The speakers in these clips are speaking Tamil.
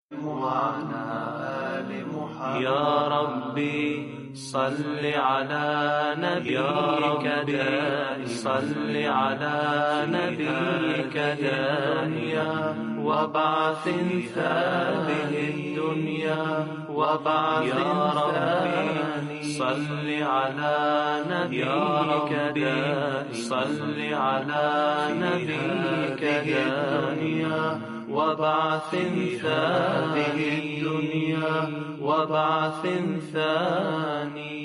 وعلى آل محمد. يا ربي صل على نبيك دائما، صل على نبيك دائما وبعث هذه الدنيا وبعث. يا ربي صل على نبيك دائما، صل على نبيك دائما وبعث هذه الدنيا وبعث ثاني.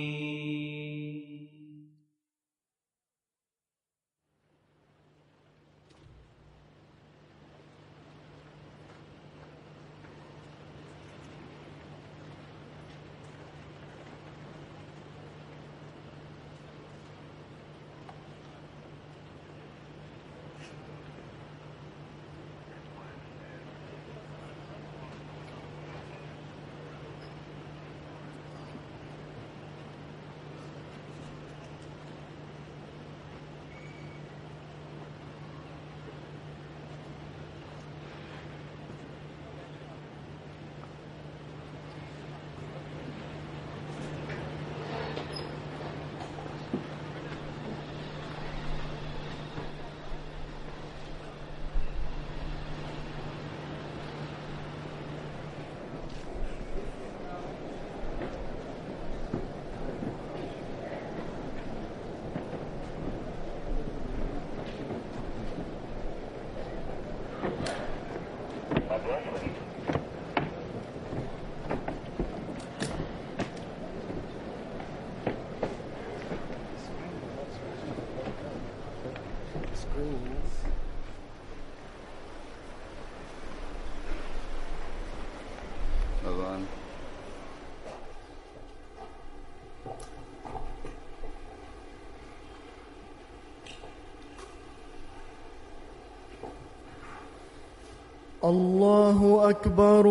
الله أكبر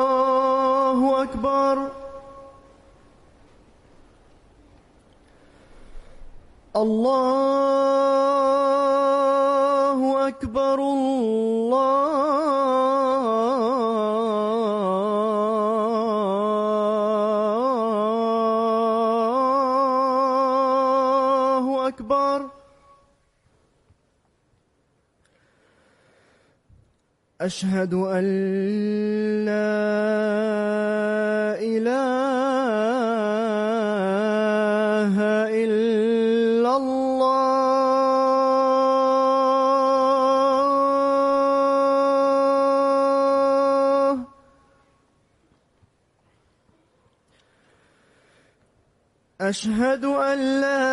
الله أكبر الله أكبر الله أكبر. أشهد أن لا إله إلا الله. أشهد أن لا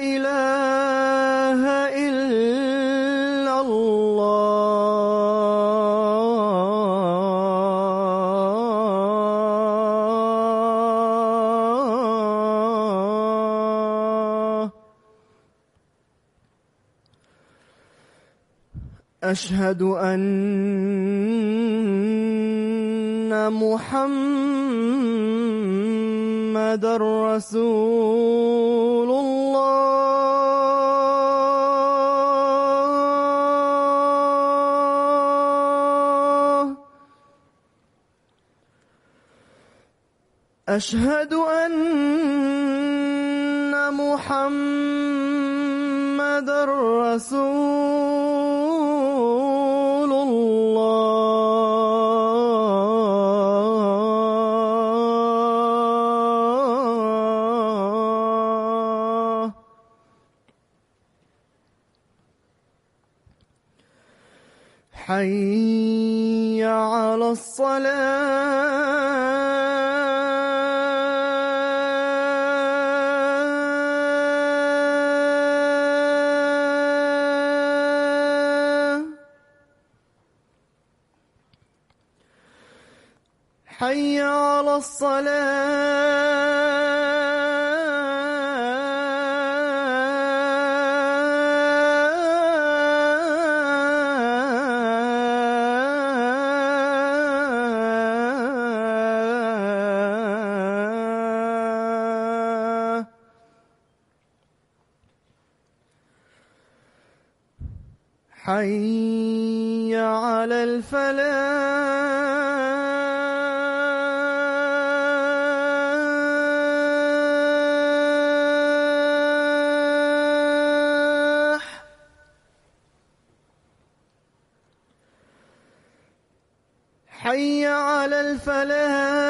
إله إلا الله. أشهد أن محمد رسول الله. أشهد أن محمد رسول الله. حي على الصلاة. حي على الصلاة. حي على الفلاح حي على الفلاح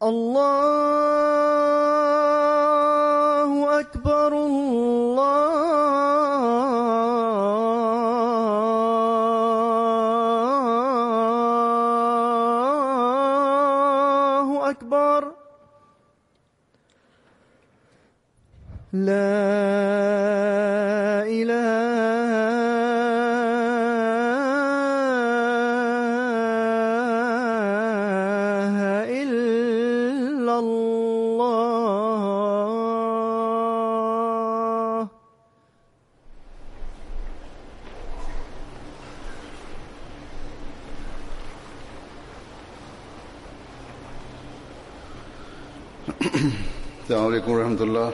الله أكبر الله أكبر لا إله إلا الله. السلام عليكم ورحمة الله.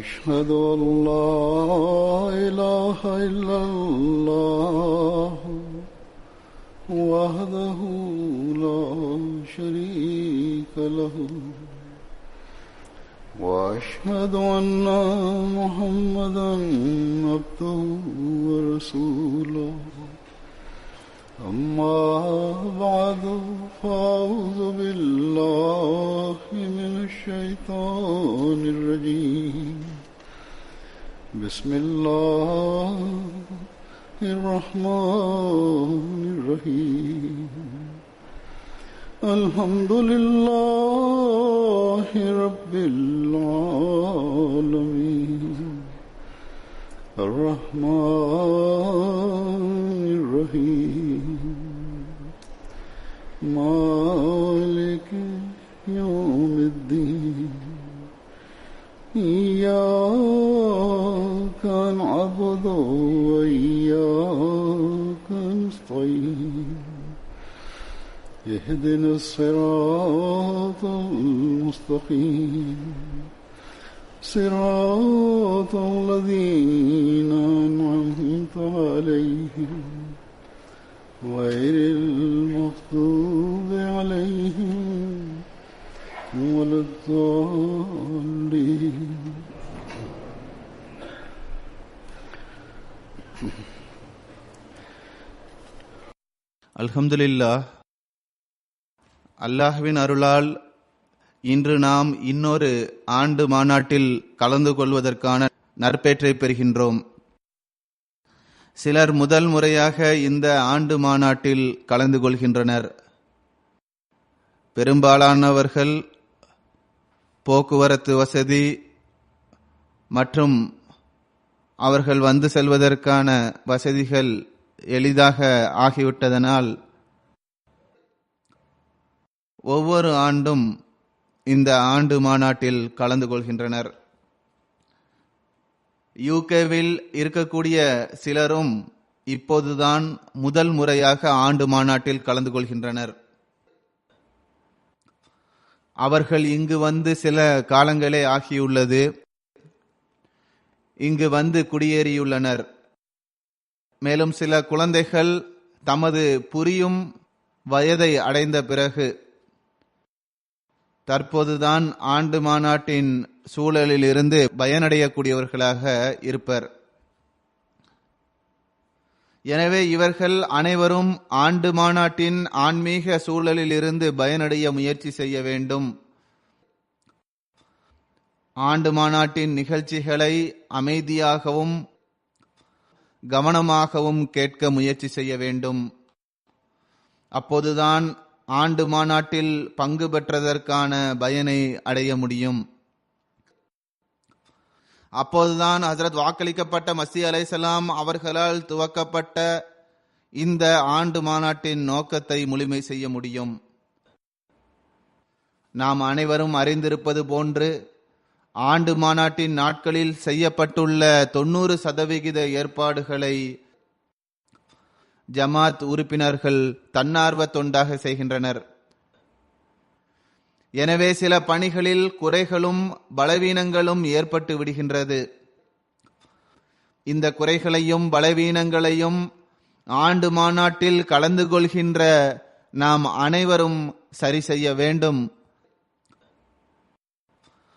أشهد أن لا إله إلا الله وحده لا شريك له وأشهد أن محمدا عبده ورسوله أما بعد فأعوذ بالله من الشيطان الرجيم بسم الله الرحمن الرحيم الحمد لله رب العالمين الرحمن الرحيم مالك يوم الدين إياك نعبد وإياك نستعين اهدنا الصراط المستقيم صراط الذين أنعمت عليهم غير المغضوب عليهم ولا الضالين. அல்ஹம்துலில்லாஹ். அல்லாஹ்வின் அருளால் இன்று நாம் இன்னொரு ஆண்டு மாநாட்டில் கலந்து கொள்வதற்கான நற்பேற்றை பெறுகின்றோம். சிலர் முதல் முறையாக இந்த ஆண்டு மாநாட்டில் கலந்து கொள்கின்றனர். பெரும்பாலானவர்கள் போக்குவரத்து வசதி மற்றும் அவர்கள் வந்து செல்வதற்கான வசதிகள் எளிதாக ஆகிவிட்டதனால் ஒவ்வொரு ஆண்டும் இந்த ஆண்டு மாநாட்டில் கலந்து கொள்கின்றனர். யூகேவில் இருக்கக்கூடிய சிலரும் இப்போதுதான் முதல் முறையாக ஆண்டு மாநாட்டில் கலந்து கொள்கின்றனர். அவர்கள் இங்கு வந்து சில காலங்களே ஆகியுள்ளது. இங்கு வந்து குடியேறியுள்ளனர். மேலும் சில குழந்தைகள் தமது புரியும் வயதை அடைந்த பிறகு தற்போதுதான் ஆண்டு மாநாட்டின் சூழலில் இருந்து பயனடையக்கூடியவர்களாக இருப்பர். எனவே இவர்கள் அனைவரும் ஆண்டு மாநாட்டின் ஆன்மீக சூழலில் இருந்து பயனடைய முயற்சி செய்ய வேண்டும். ஆண்டு மாநாட்டின் நிகழ்ச்சிகளை அமைதியாகவும் கவனமாகவும் கேட்க முயற்சி செய்ய வேண்டும். அப்போதுதான் ஆண்டு மாநாட்டில் பங்கு பெற்றதற்கான பயனை அடைய முடியும். அப்போதுதான் ஹசரத் வாக்களிக்கப்பட்ட மசீஹ் அலைஹிஸ்ஸலாம் அவர்களால் துவக்கப்பட்ட இந்த ஆண்டு மாநாட்டின் நோக்கத்தை முழுமை செய்ய முடியும். நாம் அனைவரும் அறிந்திருப்பது போன்று ஆண்டு மாநாட்டின் நாட்களில் செய்யப்பட்டுள்ள 90% ஏற்பாடுகளை ஜமாத் உறுப்பினர்கள் தன்னார்வ தொண்டாக செய்கின்றனர். எனவே சில பணிகளில் குறைகளும் பலவீனங்களும் ஏற்பட்டு விடுகின்றது. இந்த குறைகளையும் பலவீனங்களையும் ஆண்டு மாநாட்டில் கலந்து கொள்கின்ற நாம் அனைவரும் சரி செய்ய வேண்டும்,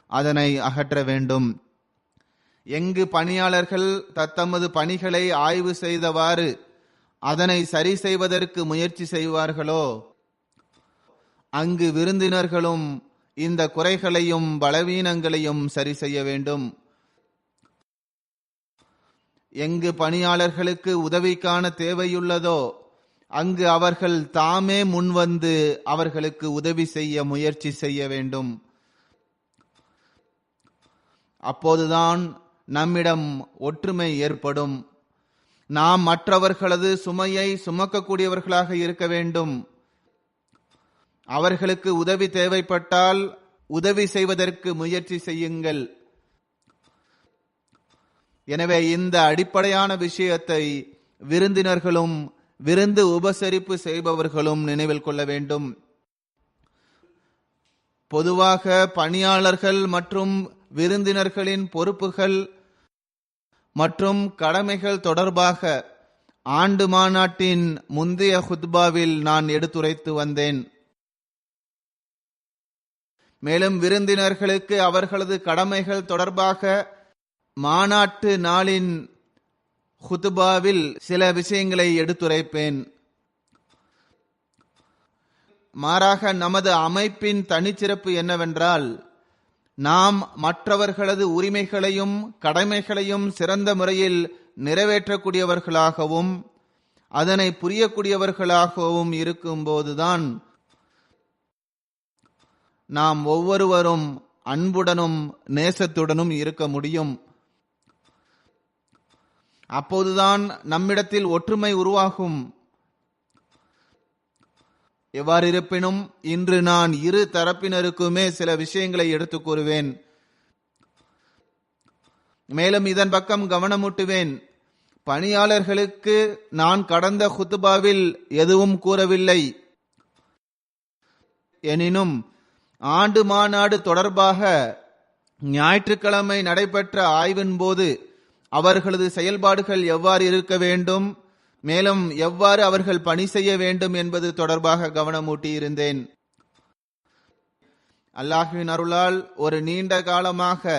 அதனை அகற்ற வேண்டும். எங்கு பணியாளர்கள் தத்தமது பணிகளை ஆய்வு செய்தவாறு அதனை சரி செய்வதற்கு முயற்சி செய்வார்களோ அங்கு விருந்தினர்களும் இந்த குறைகளையும் பலவீனங்களையும் சரி செய்ய வேண்டும். எங்கு பணியாளர்களுக்கு உதவிக்கான தேவையுள்ளதோ அங்கு அவர்கள் தாமே முன்வந்து அவர்களுக்கு உதவி செய்ய முயற்சி செய்ய வேண்டும். அப்போதுதான் நம்மிடம் ஒற்றுமை ஏற்படும். நாம் மற்றவர்களது சுமையை சுமக்கக்கூடியவர்களாக இருக்க வேண்டும். அவர்களுக்கு உதவி தேவைப்பட்டால் உதவி செய்வதற்கு முயற்சி செய்யுங்கள். எனவே இந்த அடிப்படையான விஷயத்தை விருந்தினர்களும் விருந்து உபசரிப்பு செய்பவர்களும் நினைவில் கொள்ள வேண்டும். பொதுவாக பணியாளர்கள் மற்றும் விருந்தினர்களின் பொறுப்புகள் மற்றும் கடமைகள் தொடர்பாக ஆண்டு மாநாட்டின் முந்தைய ஹுத்பாவில் நான் எடுத்துரைத்து வந்தேன். மேலும் விருந்தினர்களுக்கு அவர்களது கடமைகள் தொடர்பாக மாநாட்டு நாளின் ஹுத்பாவில் சில விஷயங்களை எடுத்துரைப்பேன். மாறாக நமது அமைப்பின் தனிச்சிறப்பு என்னவென்றால், நாம் மற்றவர்களது உரிமைகளையும் கடமைகளையும் சிறந்த முறையில் நிறைவேற்றக்கூடியவர்களாகவும் அதனை புரியக்கூடியவர்களாகவும் இருக்கும்போதுதான் நாம் ஒவ்வொருவரும் அன்புடனும் நேசத்துடனும் இருக்க முடியும். அப்போதுதான் நம்மிடத்தில் ஒற்றுமை உருவாகும். எவ்வாறு இருப்பினும் இன்று நான் இரு தரப்பினருக்குமே சில விஷயங்களை எடுத்துக் கூறுவேன். மேலும் இதன் பக்கம் கவனமூட்டுவேன். பணியாளர்களுக்கு நான் கடந்த குத்துபாவில் எதுவும் கூறவில்லை. எனினும் ஆண்டு மாநாடு தொடர்பாக ஞாயிற்றுக்கிழமை நடைபெற்ற ஆய்வின் போது அவர்களது செயல்பாடுகள் எவ்வாறு இருக்க வேண்டும், மேலும் எவ்வாறு அவர்கள் பணி செய்ய வேண்டும் என்பது தொடர்பாக கவனமூட்டியிருந்தேன். அல்லாஹ்வின் அருளால் ஒரு நீண்ட காலமாக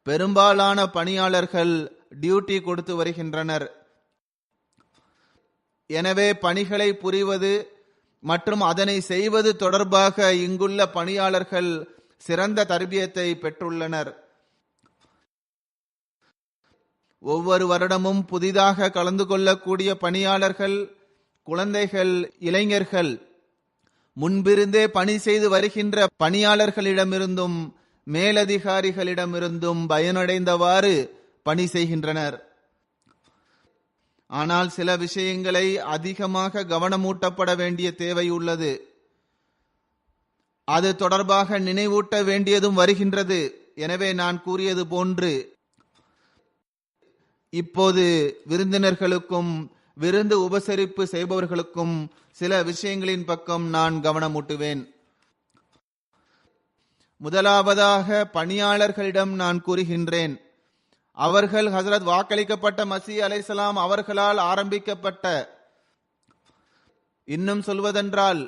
பெரும்பாலான பணியாளர்கள் டியூட்டி கொடுத்து வருகின்றனர். எனவே பணிகளை புரிவது மற்றும் அதனை செய்வது தொடர்பாக இங்குள்ள பணியாளர்கள் சிறந்த தர்பியத்தை பெற்றுள்ளனர். ஒவ்வொரு வருடமும் புதிதாக கலந்து கொள்ளக்கூடிய பணியாளர்கள், குழந்தைகள், இளைஞர்கள் முன்பிருந்தே பணி செய்து வருகின்ற பணியாளர்களிடமிருந்தும் மேலதிகாரிகளிடமிருந்தும் பயனடைந்தவாறு பணி செய்கின்றனர். ஆனால் சில விஷயங்களை அதிகமாக கவனமூட்டப்பட வேண்டிய தேவை உள்ளது. அது தொடர்பாக நினைவூட்ட வேண்டியதும் வருகின்றது. எனவே நான் கூறியது போன்று இப்போது விருந்தினர்களுக்கும் விருந்து உபசரிப்பு செய்பவர்களுக்கும் சில விஷயங்களின் பக்கம் நான் கவனமூட்டுவேன். முதலாவதாக பணியாளர்களிடம் நான் கூறுகின்றேன், அவர்கள் ஹசரத் வாக்களிக்கப்பட்ட மசீஹ் அலைஹிஸ்ஸலாம் அவர்களால் ஆரம்பிக்கப்பட்ட, இன்னும் சொல்வதென்றால்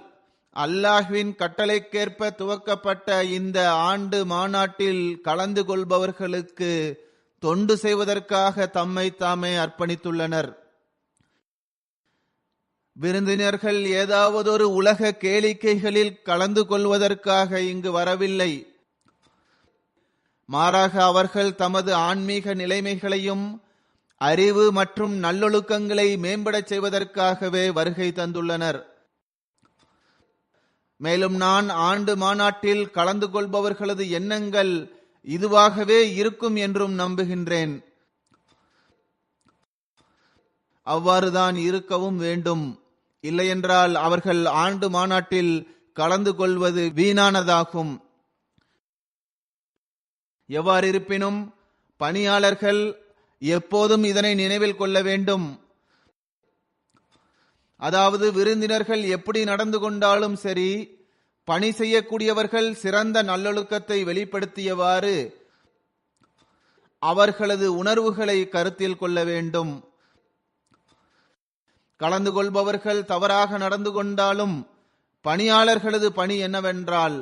அல்லாஹ்வின் கட்டளைக்கேற்ப துவக்கப்பட்ட இந்த ஆண்டு மாநாட்டில் கலந்து கொள்பவர்களுக்கு தொண்டு செய்வதற்காக தம்மை தாமே அர்ப்பணித்துள்ளனர். விருந்தினர்கள் ஏதாவது ஒரு உலக கேளிக்கைகளில் கலந்து கொள்வதற்காக இங்கு வரவில்லை. மாறாக அவர்கள் தமது ஆன்மீக நிலைமைகளையும் அறிவு மற்றும் நல்லொழுக்கங்களை மேம்படச் செய்வதற்காகவே வருகை தந்துள்ளனர். மேலும் நான் ஆண்டு மாநாட்டில் கலந்து கொள்பவர்களது எண்ணங்கள் இதுவாகவே இருக்கும் என்றும் நம்புகின்றேன். அவ்வாறுதான் இருக்கவும் வேண்டும். இல்லையென்றால் அவர்கள் ஆண்டு மாநாட்டில் கலந்து கொள்வது வீணானதாகும். எவ்வாறு இருப்பினும் பணியாளர்கள் எப்போதும் இதனை நினைவில் கொள்ள வேண்டும். அதாவது விருந்தினர்கள் எப்படி நடந்து கொண்டாலும் சரி, பணி செய்யக்கூடியவர்கள் சிறந்த நல்லொழுக்கத்தை வெளிப்படுத்தியவாறு அவர்களது உணர்வுகளை கருத்தில் கொள்ள வேண்டும். கலந்து கொள்பவர்கள் தவறாக நடந்து கொண்டாலும் பணியாளர்களது பணி என்னவென்றால்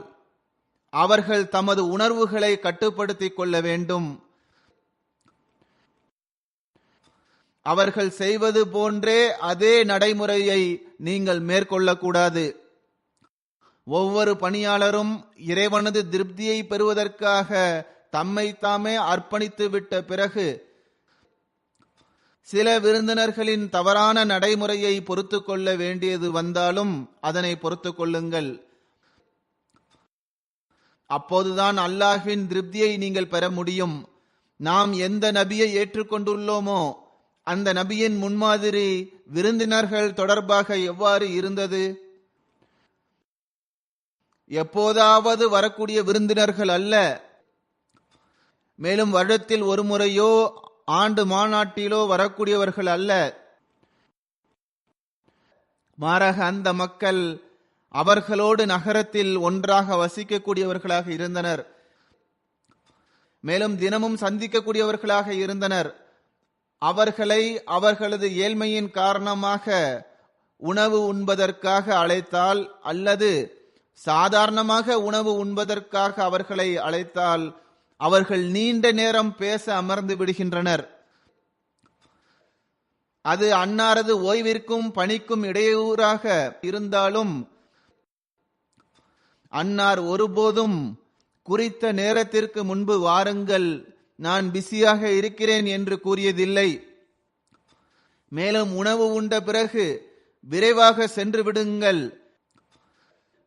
அவர்கள் தமது உணர்வுகளை கட்டுப்படுத்திக் கொள்ள வேண்டும். அவர்கள் செய்வது போன்றே அதே நடைமுறையை நீங்கள் மேற்கொள்ளக்கூடாது. ஒவ்வொரு பணியாளரும் இறைவனது திருப்தியை பெறுவதற்காக தம்மை தாமே அர்ப்பணித்து விட்ட பிறகு சில விருந்தினர்களின் தவறான நடைமுறையை பொறுத்து கொள்ள வேண்டியது வந்தாலும் அதனை பொறுத்து கொள்ளுங்கள். அப்போதுதான் அல்லாஹ்வின் திருப்தியை நீங்கள் பெற முடியும். நாம் எந்த நபியை ஏற்றுக்கொண்டுள்ளோமோ அந்த நபியின் முன்மாதிரி விருந்தினர்கள் தொடர்பாக எவ்வாறு இருந்தது? எப்போதாவது வரக்கூடிய விருந்தினர்கள் அல்ல, மேலும் வருடத்தில் ஒரு முறையோ ஆண்டு மாநாட்டிலோ வரக்கூடியவர்கள் அல்ல. மாறாக அந்த மக்கள் அவர்களோடு நகரத்தில் ஒன்றாக வசிக்கக்கூடியவர்களாக இருந்தனர். மேலும் தினமும் சந்திக்கக்கூடியவர்களாக இருந்தனர். அவர்களை அவர்களது ஏழ்மையின் காரணமாக உணவு உண்பதற்காக அழைத்தால் அல்லது சாதாரணமாக உணவு உண்பதற்காக அவர்களை அழைத்தால் அவர்கள் நீண்ட நேரம் பேச அமர்ந்து விடுகின்றனர். அது அன்னாரது ஓய்விற்கும் பணிக்கும் இடையூறாக இருந்தாலும் அன்னார் ஒருபோதும் குறித்த நேரத்திற்கு முன்பு வாருங்கள், நான் பிஸியாக இருக்கிறேன் என்று கூறியதில்லை. மேலும் உணவு உண்ட பிறகு விரைவாக சென்று விடுங்கள்,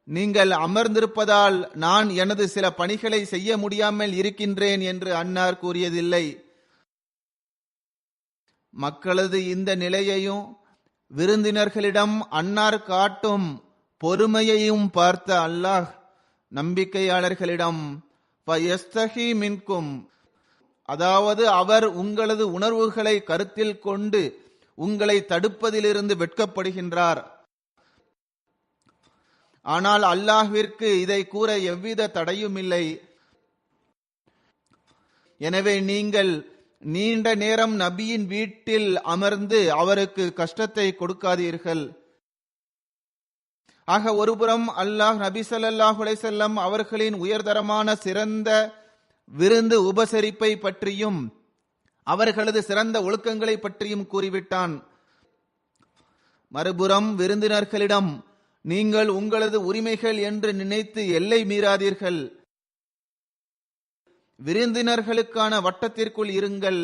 நீங்கள் அமர்ந்திருப்பதால் நான் எனது சில பணிகளை செய்ய முடியாமல் இருக்கின்றேன் என்று அன்னார் கூறியதில்லை. மக்களது இந்த நிலையையும் விருந்தினர்களிடம் அன்னார் காட்டும் பொறுமையையும் பார்த்த அல்லாஹ் நம்பிக்கையாளர்களிடம் ஃபயஸ்தஹி மின்கும், அதாவது அவர் உங்களது உணர்வுகளை கருத்தில் கொண்டு உங்களை தடுப்பதிலிருந்து வெட்கப்படுகின்றார். ஆனால் அல்லாஹ்விற்கு இதை கூற எவ்வித தடையும் இல்லை. எனவே நீங்கள் நீண்ட நேரம் நபியின் வீட்டில் அமர்ந்து அவருக்கு கஷ்டத்தை கொடுக்காதீர்கள். ஆக ஒருபுறம் அல்லாஹ் நபி ஸல்லல்லாஹு அலைஹி வஸல்லம் அவர்களின் உயர்தரமான சிறந்த விருந்து உபசரிப்பை பற்றியும் அவர்களது சிறந்த ஒழுக்கங்களை பற்றியும் கூறிவிட்டான். மறுபுறம் விருந்தினர்களிடம் நீங்கள் உங்களது உரிமைகள் என்று நினைத்து எல்லை மீறாதீர்கள். விருந்தினர்களுக்கான வட்டத்திற்குள் இருங்கள்.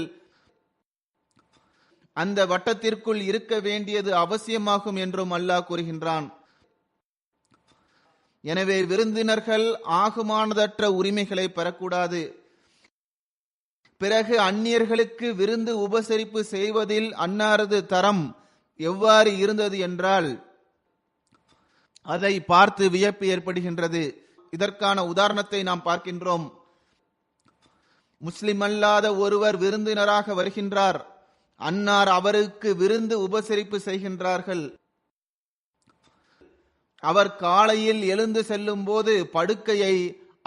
அந்த வட்டத்திற்குள் இருக்க வேண்டியது அவசியமாகும் என்றும் அல்லாஹ் கூறுகின்றான். எனவே விருந்தினர்கள் ஆகுமானதற்ற உரிமைகளை பெறக்கூடாது. பிறகு அந்நியர்களுக்கு விருந்து உபசரிப்பு செய்வதில் அன்னாரது தரம் எவ்வாறு இருந்தது என்றால் அதை பார்த்து வியப்பு ஏற்படுகின்றது. இதற்கான உதாரணத்தை நாம் பார்க்கின்றோம். முஸ்லிம் அல்லாத ஒருவர் விருந்தினராக வருகின்றார். அன்னார் அவருக்கு விருந்து உபசரிப்பு செய்கின்றார்கள். அவர் காலையில் எழுந்து செல்லும் போது படுக்கையை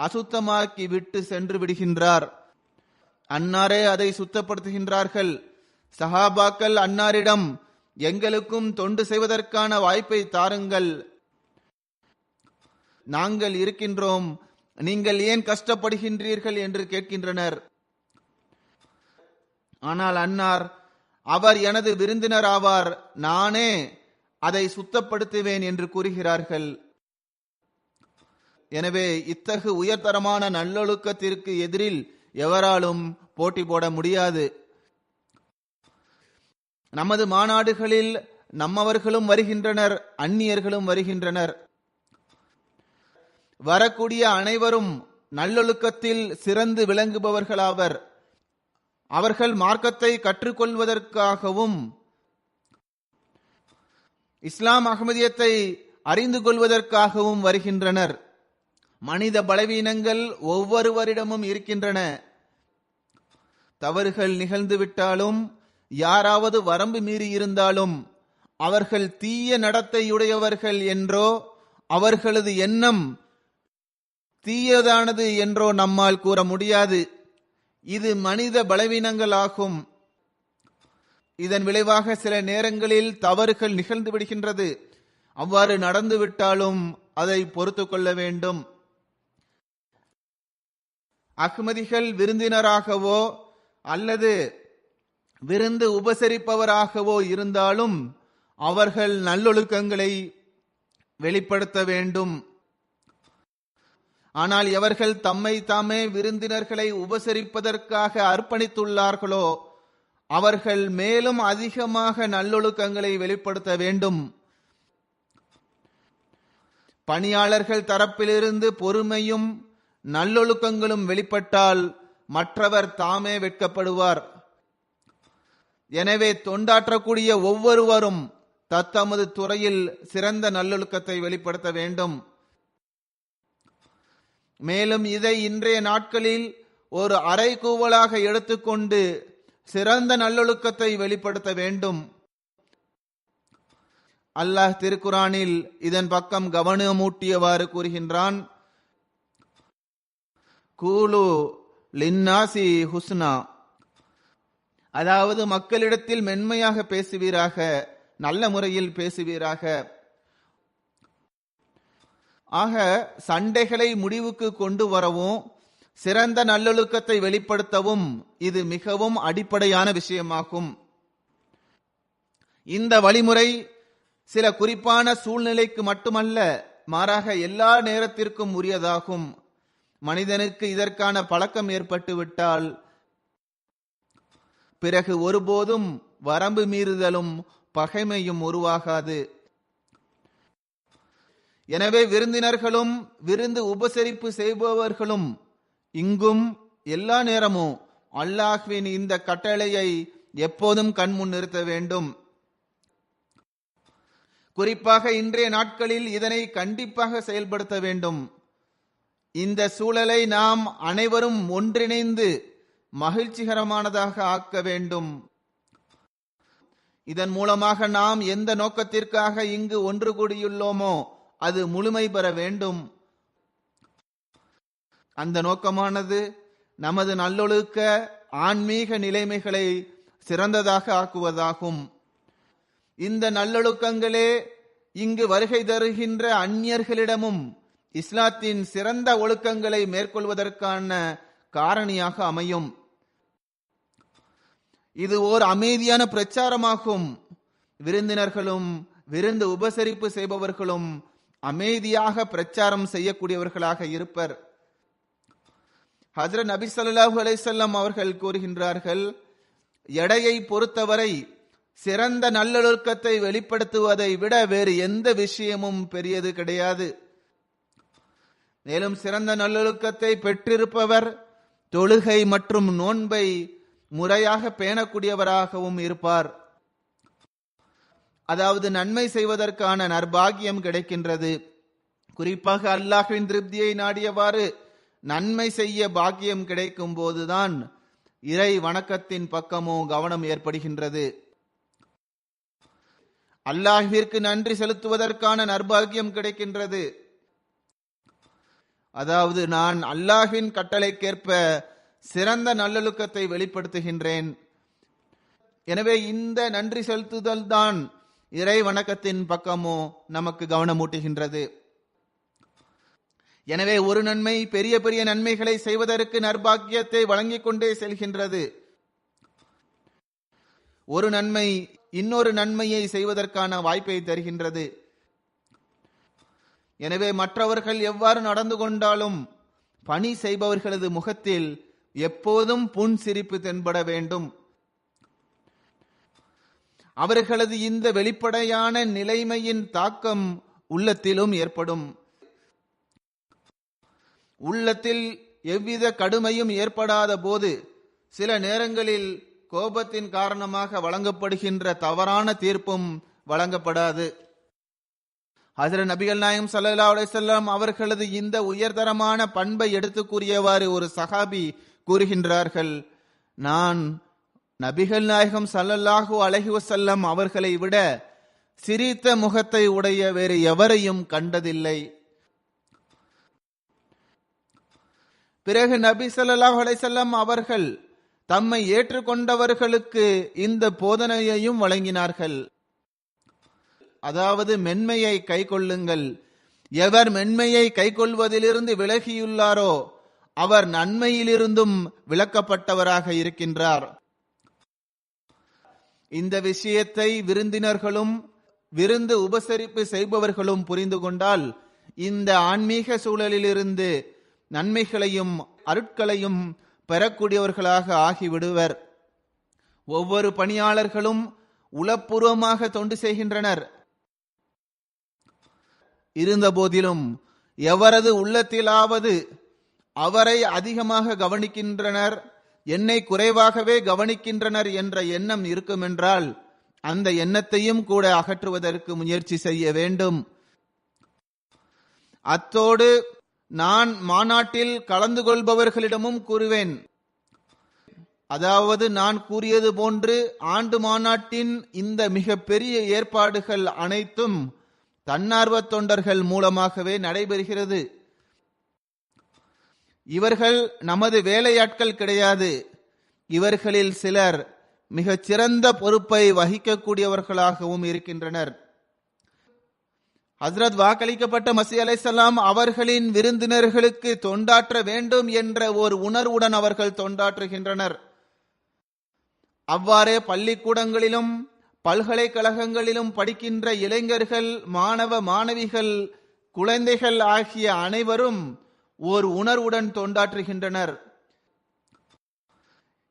அசுத்தமாக்கி விட்டு சென்று விடுகின்றார். அன்னாரே அதை சுத்தப்படுத்துகின்றார்கள். சஹாபாக்கள் அன்னாரிடம் எங்களுக்கும் தொண்டு செய்வதற்கான வாய்ப்பை தாருங்கள், நாங்கள் இருக்கின்றோம், நீங்கள் ஏன் கஷ்டப்படுகின்றீர்கள் என்று கேட்கின்றனர். ஆனால் அன்னார் அவர் எனது விருந்தினர் ஆவார், நானே அதை சுத்தப்படுத்துவேன் என்று கூறுகிறார்கள். எனவே இத்தகு உயர்தரமான நல்லொழுக்கத்திற்கு எதிரில் எவராலும் போட்டி போட முடியாது. நமது மாநாடுகளில் நம்மவர்களும் வருகின்றனர், அந்நியர்களும் வருகின்றனர். வரக்கூடிய அனைவரும் நல்லொழுக்கத்தில் சிறந்து விளங்குபவர்களாவர். அவர்கள் மார்க்கத்தை கற்றுக்கொள்வதற்காகவும் இஸ்லாம் அகமதியத்தை அறிந்து கொள்வதற்காகவும் வருகின்றனர். மனித பலவீனங்கள் ஒவ்வொருவரிடமும் இருக்கின்றன. தவறுகள் நிகழ்ந்துவிட்டாலும், யாராவது வரம்பு மீறி இருந்தாலும் அவர்கள் தீய நடத்தையுடையவர்கள் என்றோ அவர்களது எண்ணம் தீயதானது என்றோ நம்மால் கூற முடியாது. இது மனித பலவீனங்கள் ஆகும். இதன் விளைவாக சில நேரங்களில் தவறுகள் நிகழ்ந்து விடுகின்றது. அவ்வாறு நடந்துவிட்டாலும் அதை பொறுத்து கொள்ள வேண்டும். அஹ்மதிகள் விருந்தினராகவோ அல்லது விருந்து உபசரிப்பவராகவோ இருந்தாலும் அவர்கள் நல்லொழுக்கங்களை வெளிப்படுத்த வேண்டும். ஆனால் எவர்கள் தம்மை தாமே விருந்தினர்களை உபசரிப்பதற்காக அர்ப்பணித்துள்ளார்களோ அவர்கள் மேலும் அதிகமாக நல்லொழுக்கங்களை வெளிப்படுத்த வேண்டும். பணியாளர்கள் தரப்பிலிருந்து பொறுமையும் நல்லொழுக்கங்களும் வெளிப்பட்டால் மற்றவர் தாமே வெட்கப்படுவார். எனவே தொண்டாற்றக்கூடிய ஒவ்வொருவரும் தத்தமது துறையில் சிறந்த நல்லொழுக்கத்தை வெளிப்படுத்த வேண்டும். மேலும் இதை இன்றைய நாட்களில் ஒரு அறைகூவலாக எடுத்துக்கொண்டு சிறந்த நல்லொழுக்கத்தை வெளிப்படுத்த வேண்டும். அல்லாஹ் திருக்குரானில் இதன் பக்கம் கவனமூட்டியவாறு கூறுகின்றான், கூலு லின்னாசி ஹுஸ்னா, அதாவது மக்களிடத்தில் மென்மையாக பேசுவீராக, நல்ல முறையில் பேசுவீராக. ஆக சண்டைகளை முடிவுக்கு கொண்டு வரவும் சிறந்த நல்லொழுக்கத்தை வெளிப்படுத்தவும் இது மிகவும் அடிப்படையான விஷயமாகும். இந்த வழிமுறை சில குறிப்பான சூழ்நிலைக்கு மட்டுமல்ல, மாறாக எல்லா நேரத்திற்கும் உரியதாகும். மனிதனுக்கு இதற்கான பழக்கம் ஏற்பட்டுவிட்டால் பிறகு ஒருபோதும் வரம்பு மீறுதலும் பகைமையும் உருவாகாது. எனவே விருந்தினர்களும் விருந்து உபசரிப்பு செய்பவர்களும் இங்கும் எல்லா நேரமும் அல்லாஹ்வின் இந்த கட்டளையை எப்போதும் கண்முன் நிறுத்த வேண்டும். குறிப்பாக இன்றைய நாட்களில் இதனை கண்டிப்பாக செயல்படுத்த வேண்டும். இந்த சூழலை நாம் அனைவரும் ஒன்றிணைந்து மகிழ்ச்சிகரமானதாக ஆக்க வேண்டும். இதன் மூலமாக நாம் எந்த நோக்கத்திற்காக இங்கு ஒன்று கூடியுள்ளோமோ அது முழுமை பெற வேண்டும். அந்த நோக்கமானது நமது நல்லொழுக்க ஆன்மீக நிலைமைகளை சிறந்ததாக ஆக்குவதாகும். இந்த நல்லொழுக்கங்களே இங்கு வருகை தருகின்ற அந்நியர்களிடமும் இஸ்லாத்தின் சிறந்த ஒழுக்கங்களை மேற்கொள்வதற்கான காரணியாக அமையும். இது ஓர் அமைதியான பிரச்சாரமாகும். விருந்தினர்களும் விருந்து உபசரிப்பு செய்பவர்களும் அமைதியாக பிரச்சாரம் செய்யக்கூடியவர்களாக இருப்பர். ஹஜ்ரத் நபி ஸல்லல்லாஹு அலைஹி வஸல்லம் அவர்கள் கூறுகின்றார்கள், எடையை பொறுத்தவரை சிறந்த நல்லொழுக்கத்தை வெளிப்படுத்துவதை விட வேறு எந்த விஷயமும் பெரியது கிடையாது. மேலும் சிறந்த நல்லொழுக்கத்தை பெற்றிருப்பவர் தொழுகை மற்றும் நோன்பை முறையாக பேணக்கூடியவராகவும் இருப்பார். அதாவது நன்மை செய்வதற்கான நற்பாகியம் கிடைக்கின்றது. குறிப்பாக அல்லாஹ்வின் திருப்தியை நாடியவாறு நன்மை செய்ய பாக்கியம் கிடைக்கும் போதுதான் இறை வணக்கத்தின் பக்கமோ கவனம் ஏற்படுகின்றது. அல்லாஹ்விற்கு நன்றி செலுத்துவதற்கான நற்பாகியம் கிடைக்கின்றது. அதாவது நான் அல்லாஹ்வின் கட்டளைக்கேற்ப சிறந்த நல்லொழுக்கத்தை வெளிப்படுத்துகின்றேன். எனவே இந்த நன்றி செலுத்துதல் தான் இறை வணக்கத்தின் பக்கமோ நமக்கு கவனமூட்டுகின்றது. எனவே ஒரு நன்மை பெரிய பெரிய நன்மைகளை செய்வதற்கு நற்பாக்கியத்தை வழங்கிக் கொண்டே செல்கின்றது. ஒரு நன்மை இன்னொரு நன்மையை செய்வதற்கான வாய்ப்பை தருகின்றது. எனவே மற்றவர்கள் எவ்வாறு நடந்து கொண்டாலும் பணி செய்பவர்களது முகத்தில் எப்போதும் புன்சிரிப்பு தென்பட வேண்டும். அவர்களது இந்த வெளிப்படையான நிலைமையின் தாக்கம் உள்ளத்திலும் ஏற்படும். உள்ளத்தில் எவ்வித கடுமையும் ஏற்படாத போது சில நேரங்களில் கோபத்தின் காரணமாக வழங்கப்படுகின்ற தவறான தீர்ப்பும் வழங்கப்படாது. ஹஜ்ரத் நபிகள் நாயகம் ஸல்லல்லாஹு அலைஹி வஸல்லம் அவர்களது இந்த உயர்தரமான பண்பை எடுத்து கூறியவாறு ஒரு சஹாபி கூறுகின்றார்கள், நான் நபிகள் நாயகம் ஸல்லல்லாஹு அலைஹி வஸல்லம் அவர்களை விட சிரித்த முகத்தை உடைய வேறு எவரையும் கண்டதில்லை. பிறகு நபி ஸல்லல்லாஹு அலைஹி வஸல்லம் அவர்கள் தம்மை ஏற்றுக்கொண்டவர்களுக்கு இந்த போதனையையும் வழங்கினார்கள். அதாவது மென்மையை கை கொள்ளுங்கள். எவர் மென்மையை கை கொள்வதிலிருந்து விலகியுள்ளாரோ அவர் நன்மையிலிருந்தும் விலக்கப்பட்டவராக இருக்கின்றார். இந்த விஷயத்தை விருந்தினர்களும் விருந்து உபசரிப்பு செய்பவர்களும் புரிந்து கொண்டால் இந்த ஆன்மீக சூழலிலிருந்து நன்மைகளையும் அருட்களையும் பெறக்கூடியவர்களாக ஆகிவிடுவர். ஒவ்வொரு பணியாளர்களும் உளப்பூர்வமாக தொண்டு செய்கின்றனர். இருந்த போதிலும் எவரது உள்ளத்திலாவது அவரை அதிகமாக கவனிக்கின்றனர், என்னை குறைவாகவே கவனிக்கின்றனர் என்ற எண்ணம் இருக்குமென்றால் அந்த எண்ணத்தையும் கூட அகற்றுவதற்கு முயற்சி செய்ய வேண்டும். அத்தோடு நான் மாநாட்டில் கலந்து கொள்பவர்களிடமும் கூறுவேன், அதாவது நான் கூறியது போன்று ஆண்டு மாநாட்டின் இந்த மிக பெரிய ஏற்பாடுகள் அனைத்தும் தன்னார்வ தொண்டர்கள் மூலமாகவே நடைபெறுகிறது. இவர்கள் நமது வேலையாட்கள் கிடையாது. இவர்களில் சிலர் மிகச் சிறந்த பொறுப்பை வகிக்கக்கூடியவர்களாகவும் இருக்கின்றனர். ஹஜ்ரத் வாக்களிக்கப்பட்ட மஸீஹ் அலைஹிஸ்ஸலாம் அவர்களின் விருந்தினர்களுக்கு தொண்டாற்ற வேண்டும் என்ற ஒரு உணர்வுடன் அவர்கள் தொண்டாற்றுகின்றனர். அவ்வாறே பள்ளிக்கூடங்களிலும் பல்கலைக்கழகங்களிலும் படிக்கின்ற இளைஞர்கள், மாணவ மாணவிகள், குழந்தைகள் ஆகிய அனைவரும் ஓர் உணர்வுடன் தொண்டாற்றுகின்றனர்.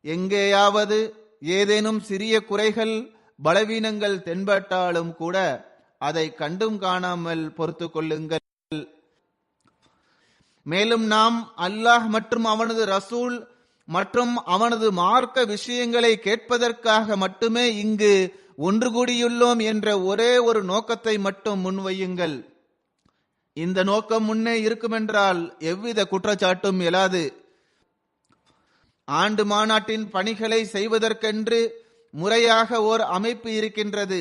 எங்கேயாவது ஏதேனும் சிறிய குறைகள் பலவீனங்கள் தென்பட்டாலும் கூட அதை கண்டும் காணாமல் பொறுத்து கொள்ளுங்கள். மேலும் நாம் அல்லாஹ் மற்றும் அவனது ரசூல் மற்றும் அவனது மார்க்க விஷயங்களை கேட்பதற்காக மட்டுமே இங்கு ஒன்று கூடியுள்ளோம் என்ற ஒரே ஒரு நோக்கத்தை மட்டும் முன்வையுங்கள். இந்த நோக்கம் முன்னே இருக்குமென்றால் எவ்வித குற்றச்சாட்டும் எழாது. ஆண்டு மாநாட்டின் பணிகளை செய்வதற்கென்று முறையாக ஓர் அமைப்பு இருக்கின்றது.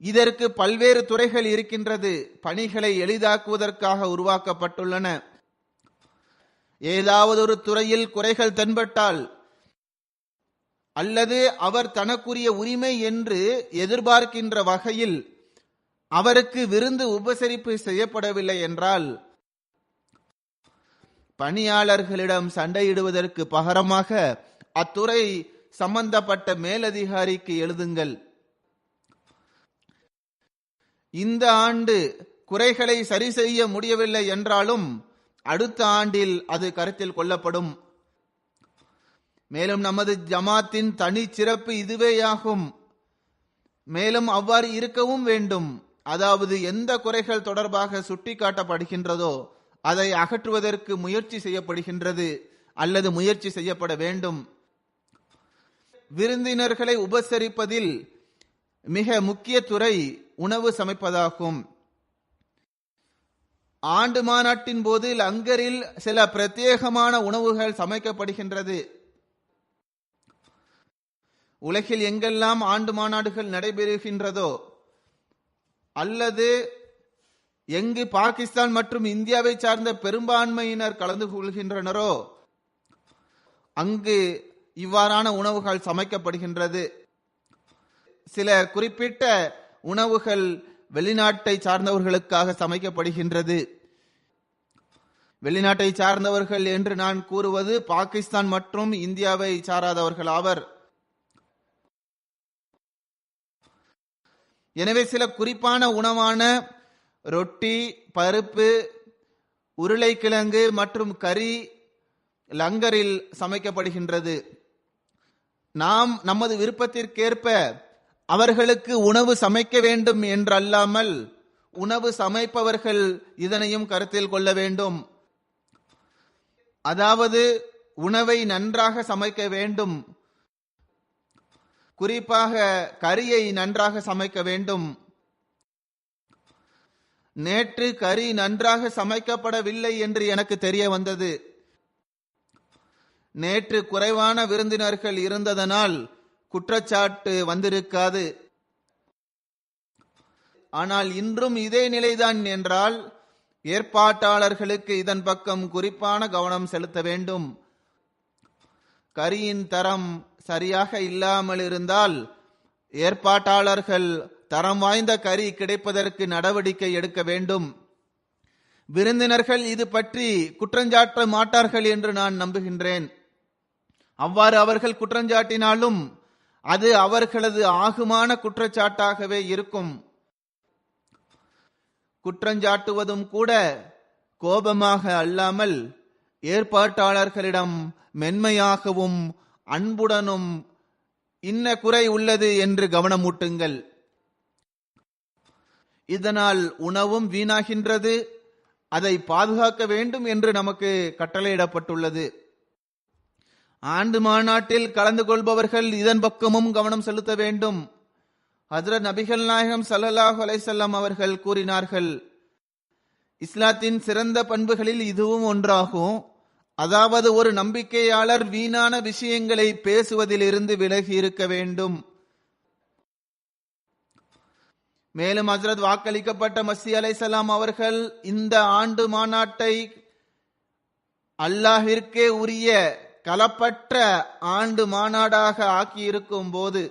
இதற்கு பல்வேறு துறைகள் இருக்கின்றது. பணிகளை எளிதாக்குவதற்காக உருவாக்கப்பட்டுள்ளன. ஏதாவது ஒரு துறையில் குறைகள் தென்பட்டால் அல்லது அவர் தனக்குரிய உரிமை என்று எதிர்பார்க்கின்ற வகையில் அவருக்கு விருந்து உபசரிப்பு செய்யப்படவில்லை என்றால் பணியாளர்களிடம் சண்டையிடுவதற்கு பகரமாக அத்துறை சம்பந்தப்பட்ட மேலதிகாரிக்கு எழுதுங்கள். இந்த ஆண்டு குறைகளை சரி செய்ய முடியவில்லை என்றாலும் அடுத்த ஆண்டில் அது கருத்தில் கொள்ளப்படும். மேலும் நமது ஜமாத்தின் தனி சிறப்பு இதுவேயாகும். மேலும் அவ்வாறு இருக்கவும் வேண்டும். அதாவது எந்த குறைகள் தொடர்பாக சுட்டிக்காட்டப்படுகின்றதோ அதை அகற்றுவதற்கு முயற்சி செய்யப்படுகின்றது அல்லது முயற்சி செய்யப்பட வேண்டும். விருந்தினர்களை உபசரிப்பதில் மிக முக்கிய துறை உணவு சமைப்பதாகும். ஆண்டு மாநாட்டின் போது லங்கரில் சில பிரத்யேகமான உணவுகள் சமைக்கப்படுகின்றது. உலகில் எங்கெல்லாம் ஆண்டு மாநாடுகள் நடைபெறுகின்றதோ அல்லது எங்கு பாகிஸ்தான் மற்றும் இந்தியாவை சார்ந்த பெரும்பான்மையினர் கலந்து கொள்கின்றனரோ அங்கு இவ்வாறான உணவுகள் சமைக்கப்படுகின்றது. சில குறிப்பிட்ட உணவுகள் வெளிநாட்டை சார்ந்தவர்களுக்காக சமைக்கப்படுகின்றது. வெளிநாட்டை சார்ந்தவர்கள் என்று நான் கூறுவது பாகிஸ்தான் மற்றும் இந்தியாவை சாராதவர்கள் ஆவர். எனவே சில குறிப்பான உணவான ரொட்டி, பருப்பு, உருளைக்கிழங்கு மற்றும் கறி லங்கரில் சமைக்கப்படுகின்றது. நாம் நமது விருப்பத்திற்கேற்ப அவர்களுக்கு உணவு சமைக்க வேண்டும் என்றல்லாமல் உணவு சமைப்பவர்கள் இதனையும் கருத்தில் கொள்ள வேண்டும். அதாவது உணவை நன்றாக சமைக்க வேண்டும். குறிப்பாக கறியை நன்றாக சமைக்க வேண்டும். நேற்று கறி நன்றாக சமைக்கப்படவில்லை என்று எனக்கு தெரிய வந்தது. நேற்று குறைவான விருந்தினர்கள் இருந்ததனால் குற்றச்சாட்டு வந்திருக்காது. ஆனால் இன்றும் இதே நிலைதான் என்றால் ஏற்பாட்டாளர்களுக்கு இதன் பக்கம் குறிப்பான கவனம் செலுத்த வேண்டும். கரியின் தரம் சரியாக இல்லாமல் இருந்தால் ஏற்பாட்டாளர்கள் தரம் வாய்ந்த கறி கிடைப்பதற்கு நடவடிக்கை எடுக்க வேண்டும். விருந்தினர்கள் இது பற்றி குற்றஞ்சாட்ட மாட்டார்கள் என்று நான் நம்புகின்றேன். அவ்வாறு அவர்கள் குற்றஞ்சாட்டினாலும் அது அவர்களது ஆகுமான குற்றச்சாட்டாகவே இருக்கும். குற்றஞ்சாட்டுவதும் கூட கோபமாக அல்லாமல் ஏற்பாட்டாளர்களிடம் மென்மையாகவும் அன்புடனும் இன்ன குறை உள்ளது என்று கவனமூட்டுங்கள். இதனால் உணவும் வீணாகின்றது. அதை பாதுகாக்க வேண்டும் என்று நமக்கு கட்டளையிடப்பட்டுள்ளது. ஆண்டு மாநாட்டில் கலந்து கொள்பவர்கள் இதன் பக்கமும் கவனம் செலுத்த வேண்டும். ஹஜ்ரத் நபிகள் நாயகம் ஸல்லல்லாஹு அலைஹி வஸல்லம் அவர்கள் கூறினார்கள், இஸ்லாத்தின் சிறந்த பண்புகளில் இதுவும் ஒன்றாகும். அதாவது ஒரு நம்பிக்கையாளர் வீணான விஷயங்களை பேசுவதிலிருந்து விலகி இருக்க வேண்டும். மேலும் ஹஜ்ரத் வாக்களிக்கப்பட்ட மஸீஹ் அலைஹிஸ்ஸலாம் அவர்கள் இந்த ஆண்டு மாநாட்டை அல்லாஹ்விற்கே உரிய கலப்பற்ற ஆண்டு மாநாடாக ஆக்கியிருக்கும் போது